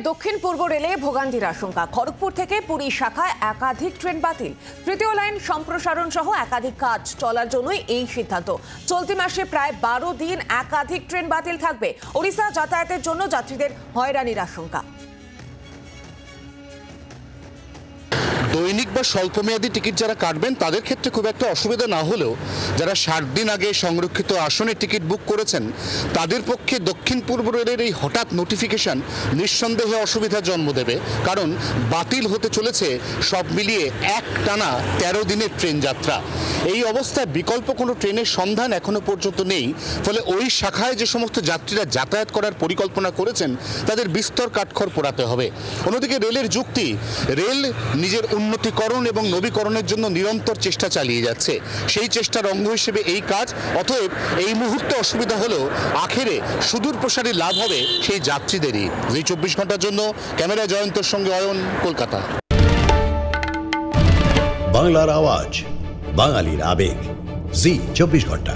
দক্ষিণ পূর্ব রেলে ভোগান্তির আশঙ্কা। খড়গপুর থেকে পুরী শাখায় একাধিক ট্রেন বাতিল। তৃতীয় লাইন সম্প্রসারণ সহ একাধিক কাজ চলার জন্যই এই সিদ্ধান্ত। চলতি মাসে প্রায় 12 দিন একাধিক ট্রেন বাতিল থাকবে। ওড়িশা যাতায়াতের জন্য যাত্রীদের হয়রানির আশঙ্কা। দৈনিক বা স্বল্পমেয়াদী টিকিট যারা কাটবেন তাদের ক্ষেত্রে খুব একটা অসুবিধা না হলেও যারা 60 দিন আগে সংরক্ষিত আসনের টিকিট বুক করেছেন তাদের পক্ষে দক্ষিণ পূর্ব রেলের এই হঠাৎ নোটিফিকেশন নিঃসন্দেহে অসুবিধার জন্ম দেবে। কারণ বাতিল হতে চলেছে সব মিলিয়ে একটানা 13 দিনের ট্রেন যাত্রা। এই অবস্থায় বিকল্প কোনো ট্রেনের সন্ধান এখনো পর্যন্ত নেই। ফলে ওই শাখায় যে সমস্ত যাত্রীরা যাতায়াত করার পরিকল্পনা করেছেন তাদের বিস্তর কাঠখড় পোড়াতে হবে। অন্যদিকে রেলের যুক্তি, রেল নিজের উন্নতিকরণ এবং নবীকরণের জন্য নিরন্তর চেষ্টা চালিয়ে যাচ্ছে। সেই চেষ্টার অঙ্গ হিসেবে এই কাজ। অতএব এই মুহূর্তে অসুবিধা হলেও আখেরে সুদূর প্রসারী লাভ হবে সেই যাত্রীদেরই। জি 24 ঘন্টার জন্য ক্যামেরায় জয়ন্তর সঙ্গে অয়ন, কলকাতা। বাংলার আওয়াজ, বাঙালির আবেগ, জি 24 ঘন্টা।